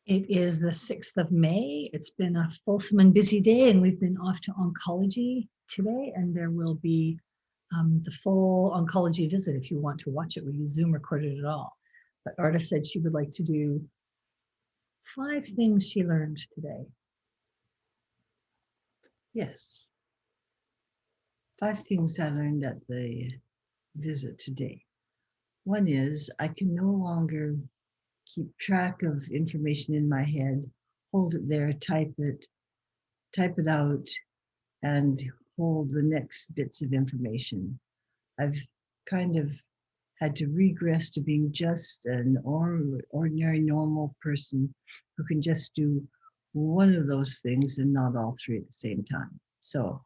It is the 6th of May. It's been a fulsome and busy day, and we've been off to oncology today, and there will be the full oncology visit if you want to watch it. We Zoom recorded it all. But Arta said she would like to do 5 things she learned today. Yes. 5 things I learned at the visit today. One is I can no longer keep track of information in my head, hold it there, type it out, and hold the next bits of information. I've kind of had to regress to being just an ordinary, normal person who can just do one of those things and not all 3 at the same time. So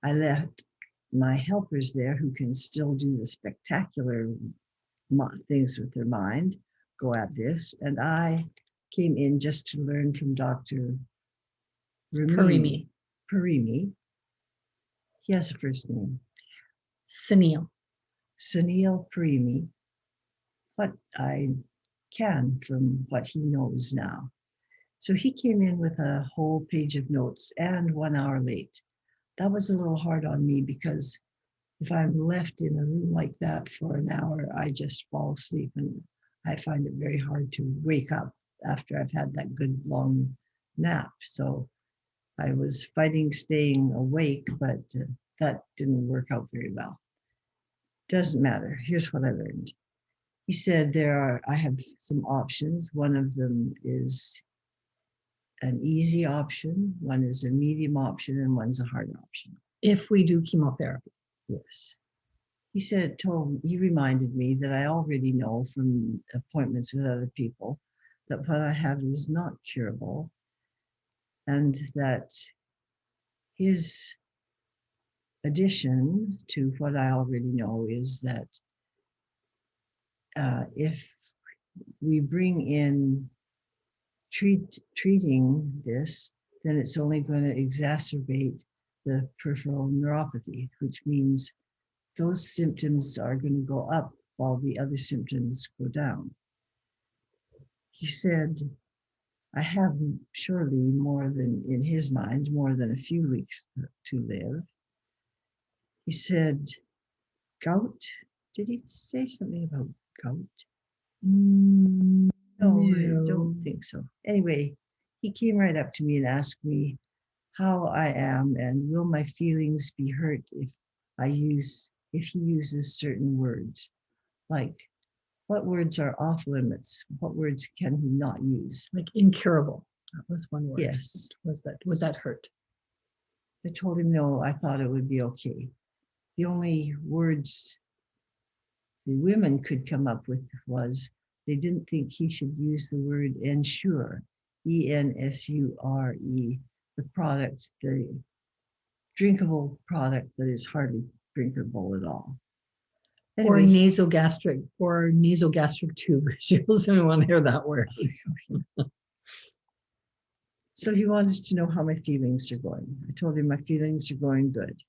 I left my helpers there who can still do the spectacular things with their mind, go at this. And I came in just to learn from Dr. Parimi. He has a first name. Sunil Parimi. What I can from what he knows now. So he came in with a whole page of notes and 1 hour late. That was a little hard on me because if I'm left in a room like that for an hour, I just fall asleep, and I find it very hard to wake up after I've had that good long nap. So I was fighting staying awake, but that didn't work out very well. Doesn't matter. Here's what I learned. He said I have some options. One of them is an easy option, one is a medium option, and one's a hard option. If we do chemotherapy. Yes. He reminded me that I already know from appointments with other people that what I have is not curable, and that his addition to what I already know is that if we bring in treating this, then it's only going to exacerbate the peripheral neuropathy, which means those symptoms are going to go up while the other symptoms go down. He said, I have surely more than, in his mind, more than a few weeks to live. He said, gout? Did he say something about gout? No, I don't think so. Anyway, he came right up to me and asked me how I am and will my feelings be hurt if he uses certain words. Like, what words are off limits? What words can he not use? Like incurable. That was one word. Yes. Would that hurt? I told him no, I thought it would be okay. The only words the women could come up with was they didn't think he should use the word ensure, Ensure, the product, the drinkable product that is hardly drinkable at all. Anyway, or nasogastric tube. She doesn't want to hear that word. So he wanted to know how my feelings are going. I told him my feelings are going good.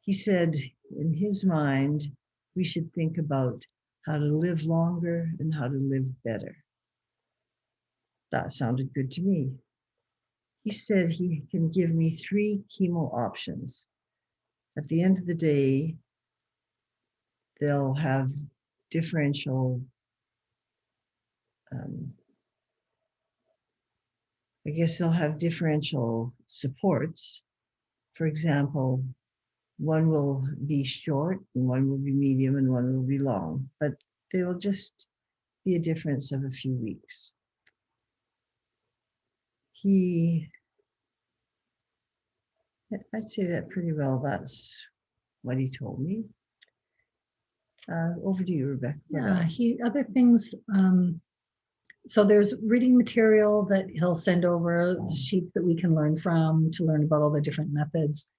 He said in his mind, we should think about how to live longer and how to live better. That sounded good to me. He said he can give me 3 chemo options. At the end of the day, they'll have differential, they'll have differential supports. For example, one will be short and one will be medium and one will be long, but they will just be a difference of a few weeks. I'd say that pretty well. That's what he told me. Over to you, Rebecca. Other things. So there's reading material that he'll send over, sheets that we can learn from to learn about all the different methods.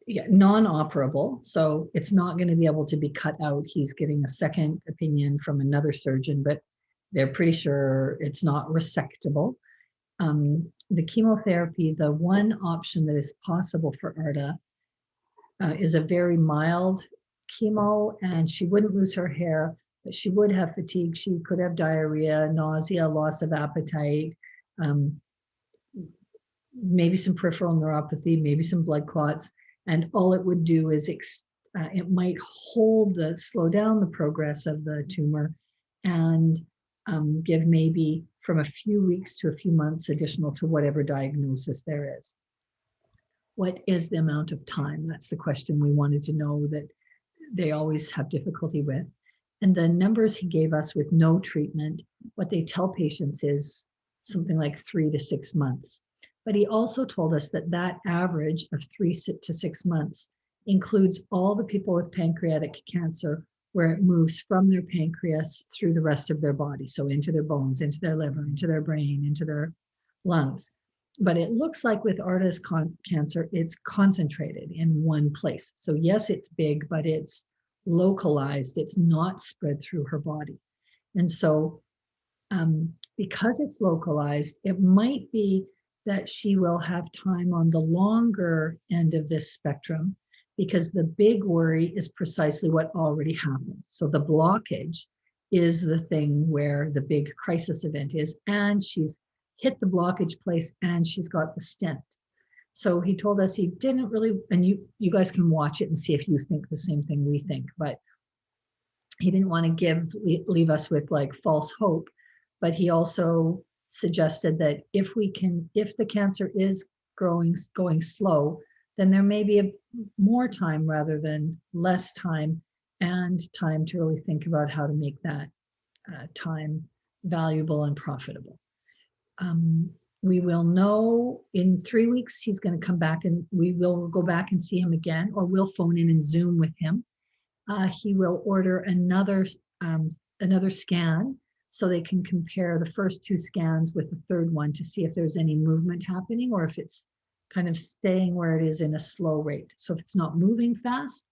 Non-operable, so it's not going to be able to be cut out. He's getting a second opinion from another surgeon, but they're pretty sure it's not resectable. The chemotherapy, the one option that is possible for Arta is a very mild chemo and she wouldn't lose her hair, but she would have fatigue. She could have diarrhea, nausea, loss of appetite, um, maybe some peripheral neuropathy, maybe some blood clots. And all it would do is it might slow down the progress of the tumor and give maybe from a few weeks to a few months additional to whatever diagnosis there is. What is the amount of time? That's the question we wanted to know that they always have difficulty with. And the numbers he gave us with no treatment, what they tell patients is something like 3 to 6 months. But he also told us that that average of 3 to 6 months includes all the people with pancreatic cancer, where it moves from their pancreas through the rest of their body. So into their bones, into their liver, into their brain, into their lungs. But it looks like with Arta's cancer, it's concentrated in one place. So yes, it's big, but it's localized. It's not spread through her body. And so because it's localized, it might be that she will have time on the longer end of this spectrum, because the big worry is precisely what already happened. So the blockage is the thing where the big crisis event is, and she's hit the blockage place and she's got the stent. So he told us he didn't really, and you guys can watch it and see if you think the same thing we think, but he didn't want to leave us with like false hope. But he also suggested that if the cancer is going slow, then there may be more time rather than less time, and time to really think about how to make that time valuable and profitable. We will know in 3 weeks, he's going to come back and we will go back and see him again, or we'll phone in and Zoom with him. He will order another scan so they can compare the first 2 scans with the third one to see if there's any movement happening or if it's kind of staying where it is in a slow rate. So if it's not moving fast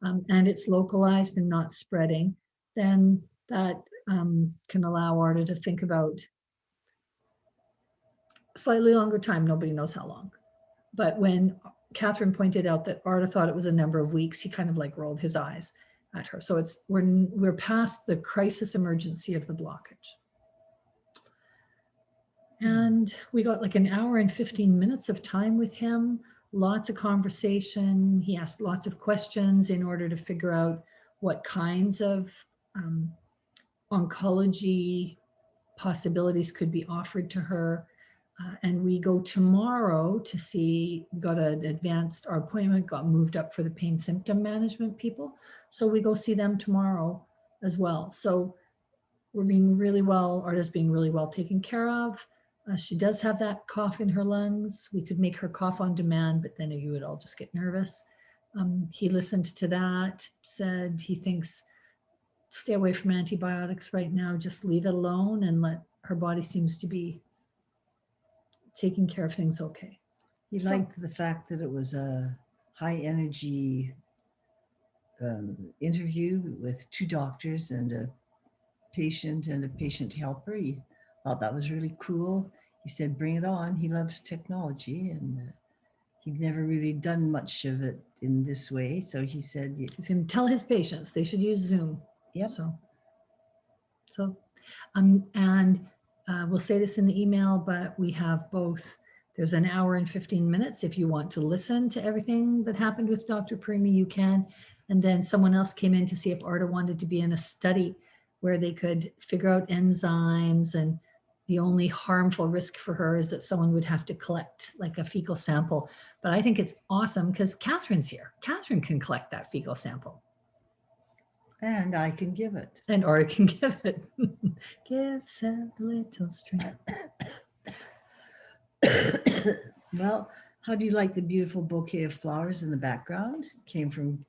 and it's localized and not spreading, then that can allow Arta to think about slightly longer time. Nobody knows how long. But when Catherine pointed out that Arta thought it was a number of weeks, he kind of like rolled his eyes at her. So we're past the crisis emergency of the blockage. And we got like an hour and 15 minutes of time with him, lots of conversation. He asked lots of questions in order to figure out what kinds of oncology possibilities could be offered to her. And we go tomorrow to see, our appointment got moved up for the pain symptom management people. So we go see them tomorrow as well. So we're Arta's being really well taken care of. She does have that cough in her lungs. We could make her cough on demand, but then you would all just get nervous. He listened to that, said he thinks stay away from antibiotics right now, just leave it alone and let her body seems to be taking care of things okay. He liked the fact that it was a high energy interview with 2 doctors and a patient helper. He thought that was really cool. He said, bring it on. He loves technology and he'd never really done much of it in this way. So he said, he's going to tell his patients they should use Zoom. Yep. And we'll say this in the email, but we have both. There's an hour and 15 minutes. If you want to listen to everything that happened with Dr. Primi, you can. And then someone else came in to see if Arta wanted to be in a study where they could figure out enzymes, and the only harmful risk for her is that someone would have to collect like a fecal sample. But I think it's awesome because Catherine's here. Catherine can collect that fecal sample. And I can give it. And Arta can give it. Gives a little strength. Well, how do you like the beautiful bouquet of flowers in the background? It came from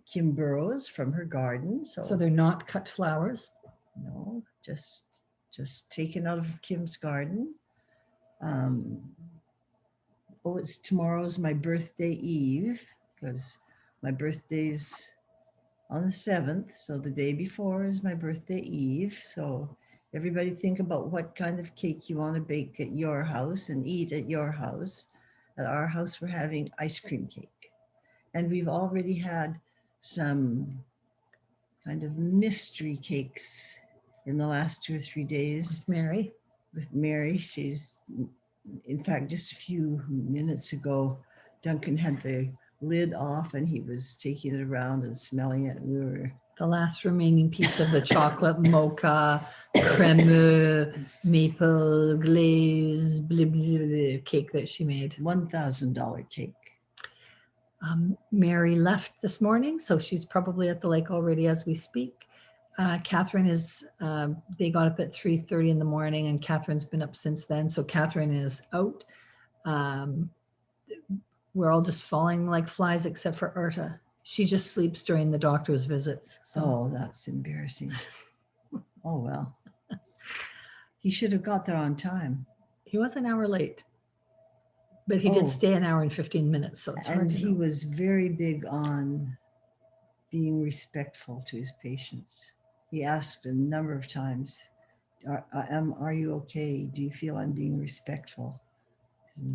Kim Burrows from her garden. So they're not cut flowers? No, just taken out of Kim's garden. Tomorrow's my birthday eve, because my birthday's on the 7th. So the day before is my birthday eve. So everybody think about what kind of cake you want to bake at your house and eat at your house. At our house, we're having ice cream cake. And we've already had some kind of mystery cakes in the last 2 or 3 days With Mary. with Mary. In fact, just a few minutes ago, Duncan had the lid off and he was taking it around and smelling it. We were The last remaining piece of the chocolate mocha, creme, maple glaze blah, blah, blah, cake that she made. $1,000 cake. Mary left this morning, so she's probably at the lake already as we speak. Catherine is, they got up at 3:30 in the morning and Catherine's been up since then. So Catherine is out. We're all just falling like flies except for Arta. She just sleeps during the doctor's visits. So Oh, that's embarrassing. Oh, well. He should have got there on time. he was an hour late, but he did Oh. stay an hour and 15 minutes. So it's hard And to he know. was very big on being respectful to his patients. He asked a number of times, are you okay? Do you feel I'm being respectful?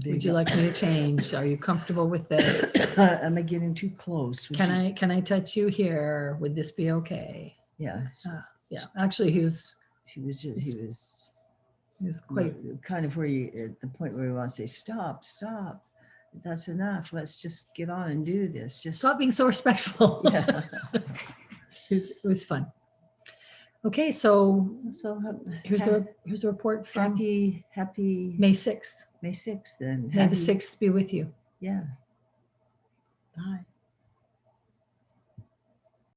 Would you like me to change? Are you comfortable with this? Am I getting too close? Can I touch you here? Would this be okay? Yeah. Yeah, actually he was He was quite, kind of where you, at the point where we want to say, stop. That's enough. Let's just get on and do this. Just stop being so respectful. Yeah. It was fun. Okay, so So here's the report from happy May 6th. May 6th then. May the 6th be with you. Yeah. Bye.